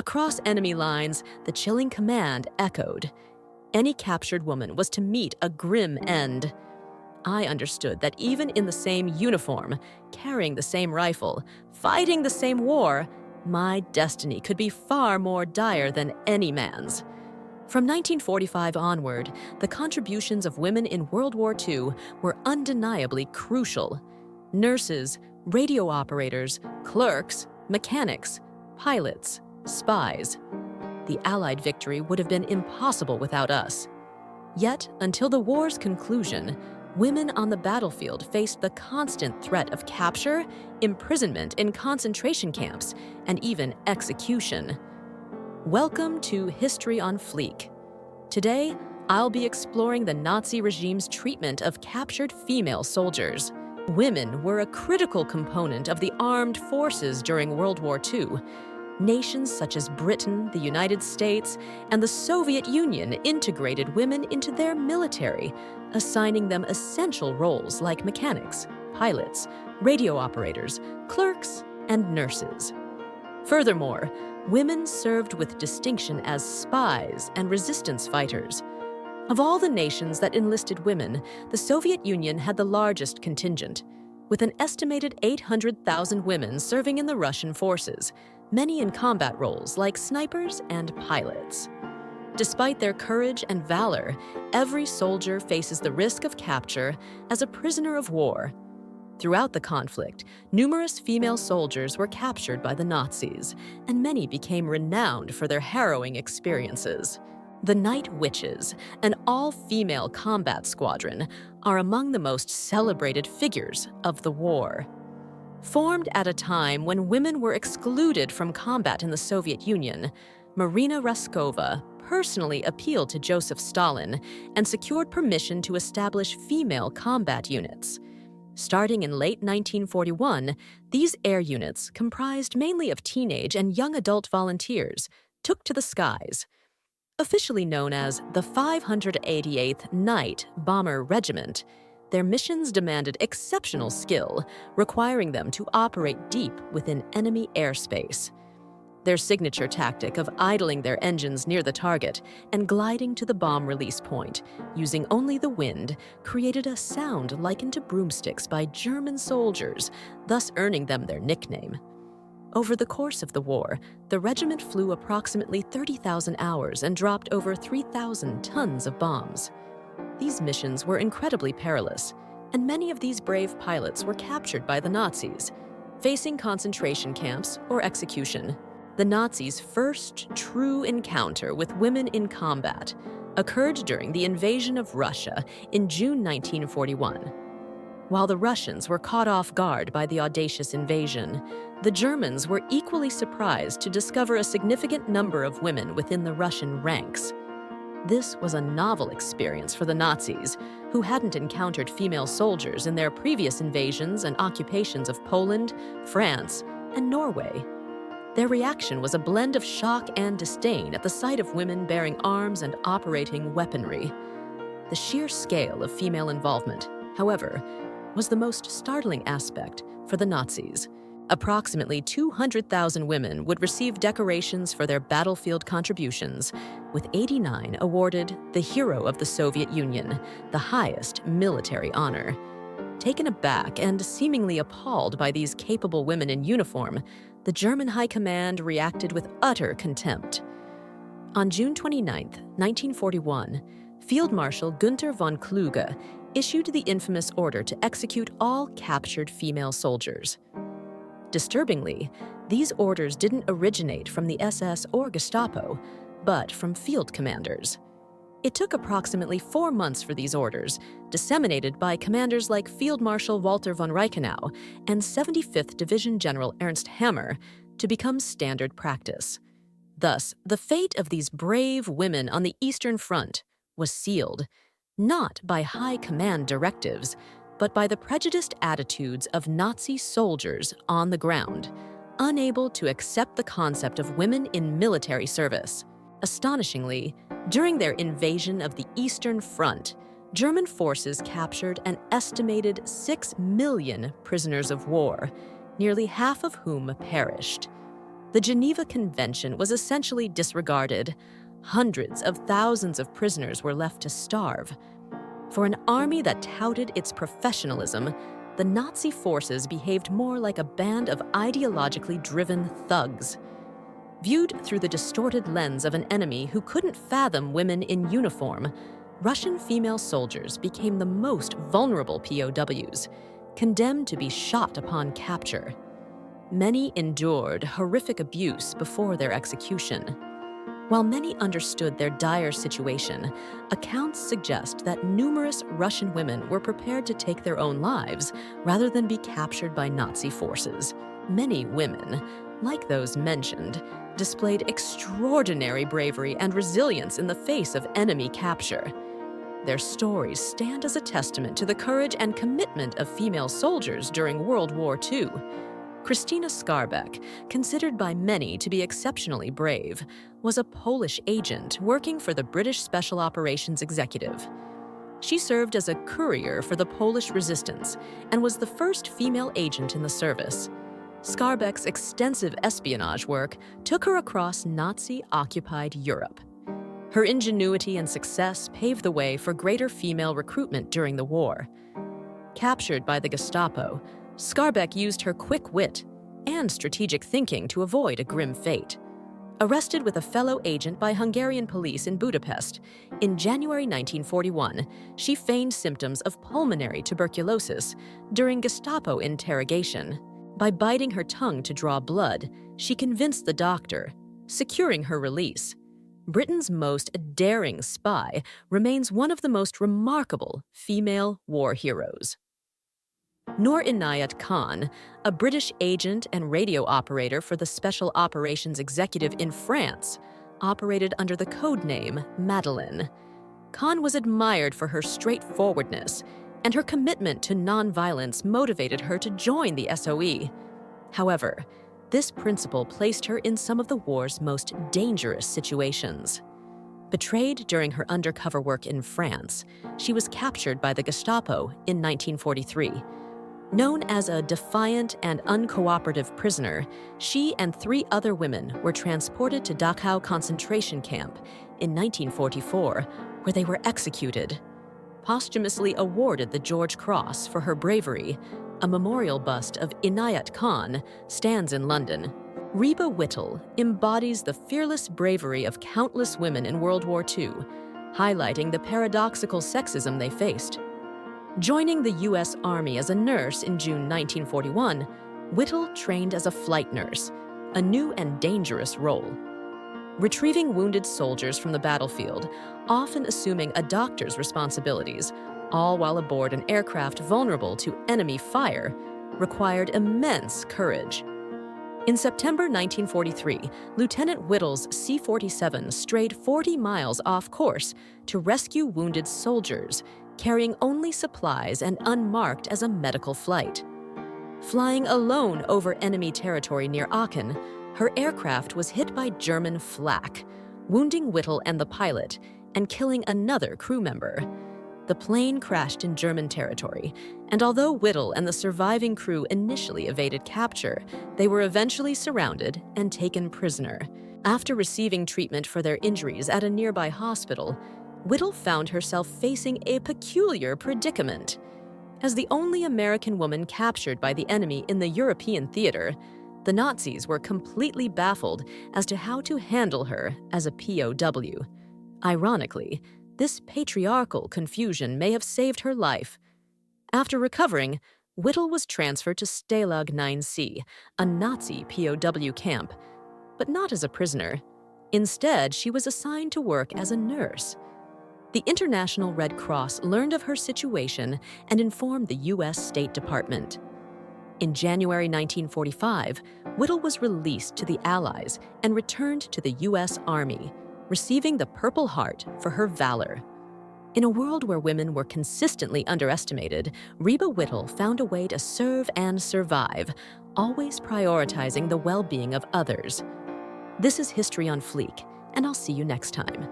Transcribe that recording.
Across enemy lines, the chilling command echoed. Any captured woman was to meet a grim end. I understood that even in the same uniform, carrying the same rifle, fighting the same war, my destiny could be far more dire than any man's. From 1945 onward, the contributions of women in World War II were undeniably crucial. Nurses, radio operators, clerks, mechanics, pilots, spies. The Allied victory would have been impossible without us. Yet, until the war's conclusion, women on the battlefield faced the constant threat of capture, imprisonment in concentration camps, and even execution. Welcome to History on Fleek. Today, I'll be exploring the Nazi regime's treatment of captured female soldiers. Women were a critical component of the armed forces during World War II. Nations such as Britain, the United States, and the Soviet Union integrated women into their military, assigning them essential roles like mechanics, pilots, radio operators, clerks, and nurses. Furthermore, women served with distinction as spies and resistance fighters. Of all the nations that enlisted women, the Soviet Union had the largest contingent, with an estimated 800,000 women serving in the Russian forces, many in combat roles like snipers and pilots. Despite their courage and valor, every soldier faces the risk of capture as a prisoner of war. Throughout the conflict, numerous female soldiers were captured by the Nazis, and many became renowned for their harrowing experiences. The Night Witches, an all-female combat squadron, are among the most celebrated figures of the war. Formed at a time when women were excluded from combat in the Soviet Union, Marina Raskova personally appealed to Joseph Stalin and secured permission to establish female combat units. Starting in late 1941, these air units, comprised mainly of teenage and young adult volunteers, took to the skies. Officially known as the 588th Night Bomber Regiment, their missions demanded exceptional skill, requiring them to operate deep within enemy airspace. Their signature tactic of idling their engines near the target and gliding to the bomb release point, using only the wind, created a sound likened to broomsticks by German soldiers, thus earning them their nickname. Over the course of the war, the regiment flew approximately 30,000 hours and dropped over 3,000 tons of bombs. These missions were incredibly perilous, and many of these brave pilots were captured by the Nazis, facing concentration camps or execution. The Nazis' first true encounter with women in combat occurred during the invasion of Russia in June 1941. While the Russians were caught off guard by the audacious invasion, the Germans were equally surprised to discover a significant number of women within the Russian ranks. This was a novel experience for the Nazis, who hadn't encountered female soldiers in their previous invasions and occupations of Poland, France, and Norway. Their reaction was a blend of shock and disdain at the sight of women bearing arms and operating weaponry. The sheer scale of female involvement, however, was the most startling aspect for the Nazis. Approximately 200,000 women would receive decorations for their battlefield contributions, with 89 awarded the Hero of the Soviet Union, the highest military honor. Taken aback and seemingly appalled by these capable women in uniform, the German High Command reacted with utter contempt. On June 29, 1941, Field Marshal Günther von Kluge issued the infamous order to execute all captured female soldiers. Disturbingly, these orders didn't originate from the SS or Gestapo, but from field commanders. It took approximately 4 months for these orders, disseminated by commanders like Field Marshal Walter von Reichenau and 75th Division General Ernst Hammer, to become standard practice. Thus, the fate of these brave women on the Eastern Front was sealed, not by high command directives, but by the prejudiced attitudes of Nazi soldiers on the ground, unable to accept the concept of women in military service. Astonishingly, during their invasion of the Eastern Front, German forces captured an estimated 6 million prisoners of war, nearly half of whom perished. The Geneva Convention was essentially disregarded. Hundreds of thousands of prisoners were left to starve. For an army that touted its professionalism, the Nazi forces behaved more like a band of ideologically driven thugs. Viewed through the distorted lens of an enemy who couldn't fathom women in uniform, Russian female soldiers became the most vulnerable POWs, condemned to be shot upon capture. Many endured horrific abuse before their execution. While many understood their dire situation, accounts suggest that numerous Russian women were prepared to take their own lives rather than be captured by Nazi forces. Many women, like those mentioned, displayed extraordinary bravery and resilience in the face of enemy capture. Their stories stand as a testament to the courage and commitment of female soldiers during World War II. Christina Skarbek, considered by many to be exceptionally brave, was a Polish agent working for the British Special Operations Executive. She served as a courier for the Polish resistance and was the first female agent in the service. Skarbek's extensive espionage work took her across Nazi-occupied Europe. Her ingenuity and success paved the way for greater female recruitment during the war. Captured by the Gestapo, Skarbek used her quick wit and strategic thinking to avoid a grim fate. Arrested with a fellow agent by Hungarian police in Budapest, in January 1941, she feigned symptoms of pulmonary tuberculosis during Gestapo interrogation. By biting her tongue to draw blood, she convinced the doctor, securing her release. Britain's most daring spy remains one of the most remarkable female war heroes. Noor Inayat Khan, a British agent and radio operator for the Special Operations Executive in France, operated under the code name Madeleine. Khan was admired for her straightforwardness, and her commitment to nonviolence motivated her to join the SOE. However, this principle placed her in some of the war's most dangerous situations. Betrayed during her undercover work in France, she was captured by the Gestapo in 1943. Known as a defiant and uncooperative prisoner, she and 3 other women were transported to Dachau concentration camp in 1944, where they were executed. Posthumously awarded the George Cross for her bravery, a memorial bust of Inayat Khan stands in London. Reba Whittle embodies the fearless bravery of countless women in World War II, highlighting the paradoxical sexism they faced. Joining the U.S. Army as a nurse in June 1941, Whittle trained as a flight nurse, a new and dangerous role. Retrieving wounded soldiers from the battlefield, often assuming a doctor's responsibilities, all while aboard an aircraft vulnerable to enemy fire, required immense courage. In September 1943, Lieutenant Whittle's C-47 strayed 40 miles off course to rescue wounded soldiers, carrying only supplies and unmarked as a medical flight. Flying alone over enemy territory near Aachen, her aircraft was hit by German flak, wounding Whittle and the pilot, and killing another crew member. The plane crashed in German territory, and although Whittle and the surviving crew initially evaded capture, they were eventually surrounded and taken prisoner. After receiving treatment for their injuries at a nearby hospital, Whittle found herself facing a peculiar predicament. As the only American woman captured by the enemy in the European theater, the Nazis were completely baffled as to how to handle her as a POW. Ironically, this patriarchal confusion may have saved her life. After recovering, Whittle was transferred to Stalag 9C, a Nazi POW camp, but not as a prisoner. Instead, she was assigned to work as a nurse. The International Red Cross learned of her situation and informed the U.S. State Department. In January 1945, Whittle was released to the Allies and returned to the U.S. Army, receiving the Purple Heart for her valor. In a world where women were consistently underestimated, Reba Whittle found a way to serve and survive, always prioritizing the well-being of others. This is History on Fleek, and I'll see you next time.